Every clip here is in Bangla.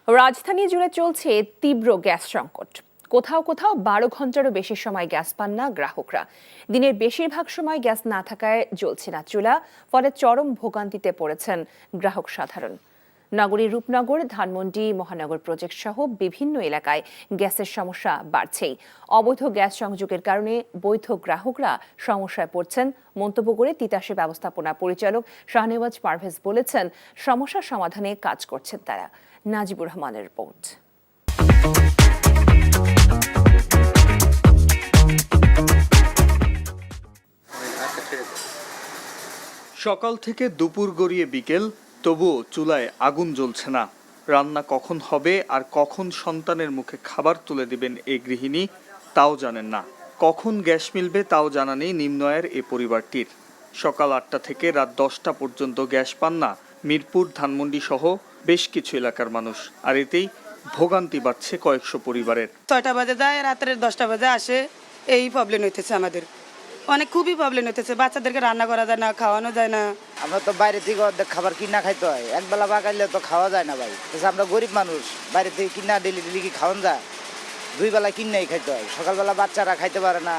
রাজধানী জুড়ে চলছে তীব্র গ্যাস সংকট। কোথাও কোথাও 12 ঘন্টারও বেশি সময় গ্যাস পান না গ্রাহকরা। দিনের বেশিরভাগ সময় গ্যাস না থাকায় জ্বলছে না চুলা, ফলে চরম ভোগান্তিতে পড়েছেন গ্রাহক সাধারণ। নগরীর রূপনগর, ধানমন্ডি, মহানগর প্রজেক্ট সহ বিভিন্ন এলাকায় গ্যাসের সমস্যা বাড়ছেই। অবৈধ গ্যাস সংযোগের কারণে বৈধ গ্রাহকরা সমস্যায় পড়ছেন মন্তব্য করে তিতাসে ব্যবস্থাপনা পরিচালক শাহনেওয়াজ পারভেজ বলেছেন, সমস্যা সমাধানে কাজ করছেন তারা। নাজিবুর রহমানের রিপোর্ট। সকাল থেকে দুপুর গড়িয়ে বিকেল, তবুও চুলায় আগুন জ্বলছে না। রান্না কখন হবে আর কখন সন্তানের মুখে খাবার তুলে দিবেন এই গৃহিণী তাও জানেন না। কখন গ্যাস মিলবে তাও জানা নেই নিম্ন আয়ের এ পরিবারটির। সকাল 8টা থেকে রাত 10টা পর্যন্ত গ্যাস পান না মিরপুর, ধানমন্ডি সহ বেশ কিছু এলাকার মানুষ। আর এতেই ভোগান্তি বাড়ছে কয়েকশো পরিবারের। 6টা বাজে যায়, রাতের 10টা বাজে আসে। এই প্রবলেম হইতেছে আমাদের, খুবই প্রবলেম হইতেছে। বাচ্চাদেরকে রান্না করা যায় না, খাওয়ানো যায় না। আমরা তো বাইরে থেকে অর্ধেক খাবার কিনা খাইতে হয়, একবেলা পাকাইলে তো খাওয়া যায় না ভাই। আমরা গরিব মানুষ, বাইরে থেকে কিনা ডেলি কি খাওয়ান যায়? 2 বেলা কিনাই খাইতে হয়। সকালবেলা বাচ্চারা খাইতে পারে না,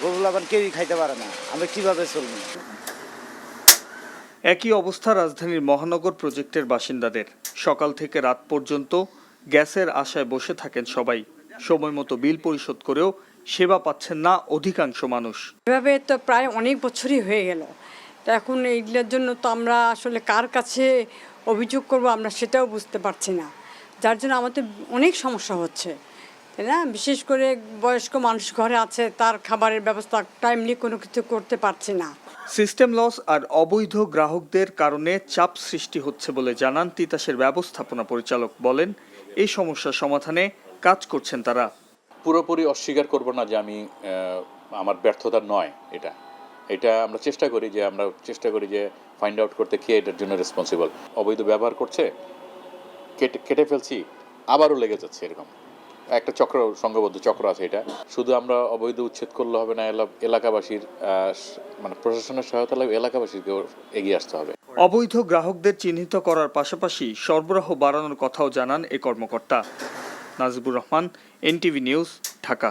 গরুলাবান কেউই খাইতে পারে না। আমরা কিভাবে চলবো? একই অবস্থা রাজধানীর মহানগর প্রজেক্টের বাসিন্দাদের। সকাল থেকে রাত পর্যন্ত গ্যাসের আশায় বসে থাকেন সবাই। সময় মতো বিল পরিশোধ করেও সেবা পাচ্ছেন না অধিকাংশ মানুষ। এভাবে তো প্রায় অনেক বছরই হয়ে গেল। তা এখন এইগুলোর জন্য তো আমরা আসলে কার কাছে অভিযোগ করব আমরা সেটাও বুঝতে পারছি না, যার জন্য আমাদের অনেক সমস্যা হচ্ছে, তাই না? বিশেষ করে বয়স্ক মানুষ ঘরে আছে, তার খাবারের ব্যবস্থা টাইমলি কোনো কিছু করতে পারছি না। সিস্টেম লস আর অবৈধ গ্রাহকদের কারণে চাপ সৃষ্টি হচ্ছে বলে জানান তিতাসের ব্যবস্থাপনা পরিচালক। বলেন, এই সমস্যার সমাধানে কাজ করছেন তারা। পুরোপুরি অস্বীকার করব না যে আমার ব্যর্থতা নয়, এটা আমরা চেষ্টা করি যে ফাইন্ড আউট করতে কে এটার জন্য রেসপন্সিবল। অবৈধ ব্যবহার করছে, কেটে ফেলছি, আবারও লেগে যাচ্ছে। এরকম একটা সংঘবদ্ধ চক্র আছে। এটা শুধু আমরা অবৈধ উচ্ছেদ করলে হবে না, এলাকাবাসীর প্রশাসনের সহায়তা লাগবে, এলাকাবাসীকেও এগিয়ে আসতে হবে। অবৈধ গ্রাহকদের চিহ্নিত করার পাশাপাশি সরবরাহ বাড়ানোর কথাও জানান এ কর্মকর্তা। Najibur Rahman, NTV news, Dhaka.